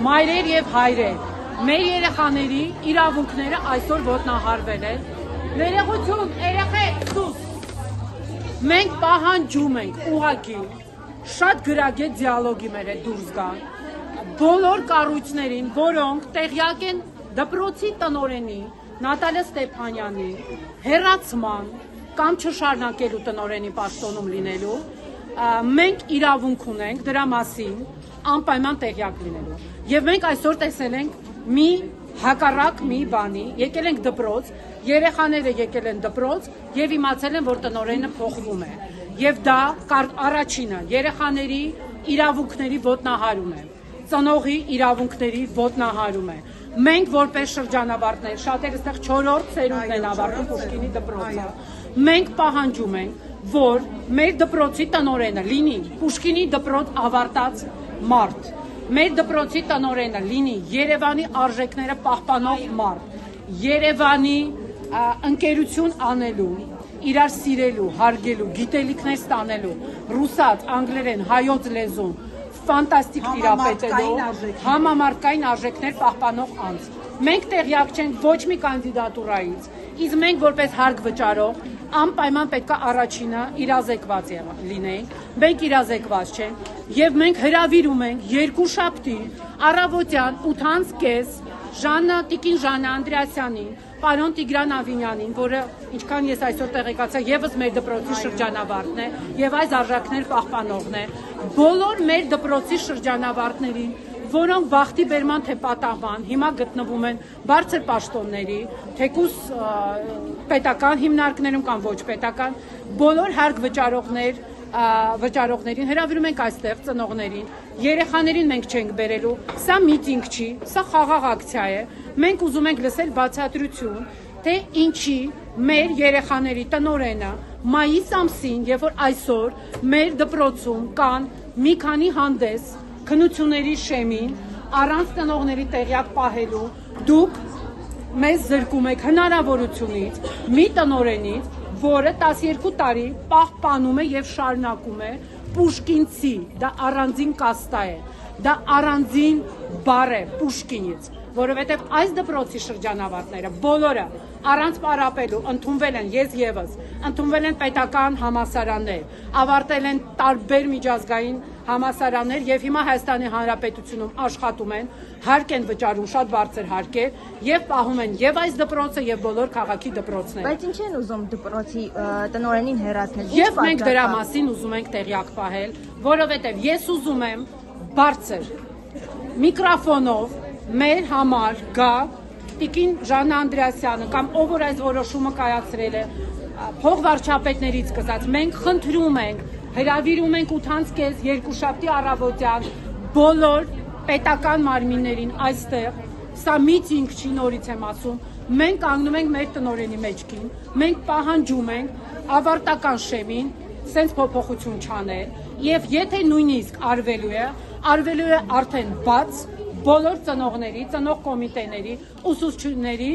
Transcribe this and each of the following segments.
Մայրեր եւ հայրեր, մեր երեխաների իրավունքները այսօր ոտնահարվել են։ Ներողություն, երեխեք, սուս։ Մենք պահանջում ենք ուղղակի շատ գրագետ դիալոգի մեր հետ դուրս գան։ Բոլոր կառույցներին, որոնք տեղյակ են դպրոցի տնօրենի Նատալիա Ստեփանյանի հեռացման կամ չշարունակելու տնօրենի պաշտոնում լինելու, մենք իրավունք ունենք դրա մասին անպայման տեղյակ լինելու։ Եվ մենք այսօր տեսել ենք մի հակառակ մի բանի, եկել ենք դպրոց, երեխաները եկել են դպրոց եւ իմացել են, որ տնօրենը փոխվում է։ Եվ դա առաջինը երեխաների իրավունքների ոտնահարում է, ծնողի իրավունքների ոտնահարում է։ Մենք որպես շրջանավարտներ, շատերը այստեղ 4-րդ սերունդն են ավարտում Պուշկինի դպրոցը։ Մենք պահանջում ենք, որ մեր դպրոցի տնօրենը լինի Պուշկինի դպրոց ավարտած մարդ, մեր դպրոցի տնօրենը լինի Երևանի արժեքները պահպանող մարդ, Երևանի ընկերություն անելու, իրար սիրելու, հարգելու, գիտելիքներ ստանելու, ռուսաց, անգլերեն, հայոց լեզուն, ֆանտաստիկ տիրապետելով, համամարտկային արժեքներ պահպանող անձ։ Մենք տեղյակ չենք ոչ մի կանդիդատուրայից, իսկ մենք որպես հարկ վճարող անպայման պետք է առաջինը իրազեկված լինենք, մենք իրազեկված չենք եւ մենք հրավիրում ենք երկուշաբթի առավոտյան 8:30 Տիկին Ժաննա Անդրեասյանին, պարոն Տիգրան Ավինյանին, որը ինչքան ես այսօր տեղեկացա, եւս մեր դպրոցի շրջանավարտն է եւ այս արժեքներ պահպանողն է, բոլոր մեր դպրոցի շրջանավարտներին, որոնք բախտի բերման թե պատահման հիմա գտնվում են բարձր պաշտոնների, թեկուզ պետական հիմնարկներում կամ ոչ պետական, բոլոր հարկ վճարողներին հրավիրում ենք այստեղ ծնողներին, երեխաներին մենք չենք բերելու, սա միտինգ չի, սա խաղաղ ակցիա է, մենք ուզում ենք լսել բացատրություն, թե ինչի մեր երեխաների տնօրենը մայիս ամսին, երբ որ այսօր մեր դպրոցում կան մի քանի հանդես քննությունների շեմին, առանց տնօրենների տեղյակ պահելու, դուք մեզ զրկում եք հնարավորությունից մի տնօրենից, որը 12 տարի պահպանում է եւ շարունակում է Պուշկինցի, դա առանձին կաստա է, դա առանձին բառ է Պուշկինից, որովհետեւ այս դպրոցի շրջանավարտները բոլորը առանց պարապելու ընդունվել են, ես եւս, ընդունվել են պետական համալսարաններ, ավարտել են տարբեր միջազգային համալսարաններ եւ հիմա Հայաստանի Հանրապետությունում աշխատում են, հարկ են վճարում, շատ բարձր հարկ է եւ պահում են եւ այս դպրոցը եւ բոլոր քաղաքի դպրոցները։ Բայց ինչ են ուզում դպրոցի տնօրենին հեռացնել։ Եվ մենք դրա մասին ուզում ենք տեղյակ պահել, որովհետեւ ես ուզում եմ բարձր միկրոֆոնով մեր համար գա Տիկին Ժաննա Անդրեասյանը կամ ով որ այս որոշումը կայացրել է, փոխվարչապետներից սկսած, մենք խնդրում ենք, հրավիրում ենք 8:30 երկուշաբթի առավոտյան բոլոր պետական մարմիններին այստեղ, սա միտինգ չի, նորից եմ ասում, մենք կանգնում ենք մեր տնօրենի մեջքին, մենք պահանջում ենք ավարտական շեմին սենց փոփոխություն չանել եւ եթե նույնիսկ արվելու է արդեն բաց բոլոր ծնողների, ծնող կոմիտեների, ուսուցչությունների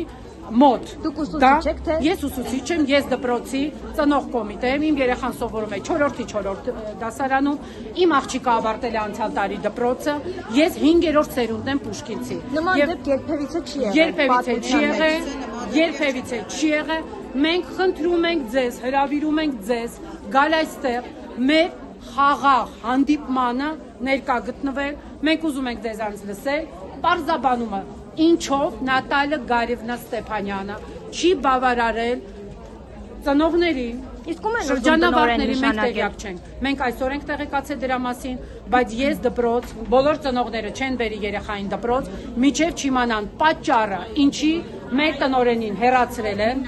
մոտ։ Դուք ուսուցիչ եք, թե? Ես ուսուցիչ եմ, ես դպրոցի ծնող կոմիտե եմ, իմ երեխան սովորում է 4-րդ դասարանում, իմ աղջիկը ավարտել է անցյալ տարի դպրոցը, ես 5-րդ սերունդն եմ Պուշկինցի։ Նման դեպք երբևիցե չի եղել։ Երբևիցե չի եղել։ Մենք խնդրում ենք ձեզ, հրավիրում ենք ձեզ գալ այստեղ մեր խաղաղ հանդիպմանը ներկա գտնվել, մենք ուզում ենք ձեզանց լսել, պարզաբանումը ինչով Նատալիա Գարիևնա Ստեփանյանը չի բավարարել ծնողներին, շրջանավարտներին մենք տեղյակ չենք։ Մենք այսօր ենք տեղեկացել դրա մասին, բայց ես դպրոց, բոլոր ծնողները չեն բերի երեխային դպրոց, միջև չիմանան պատճառը, ինչի մեր տնօրենին հեռացրել են,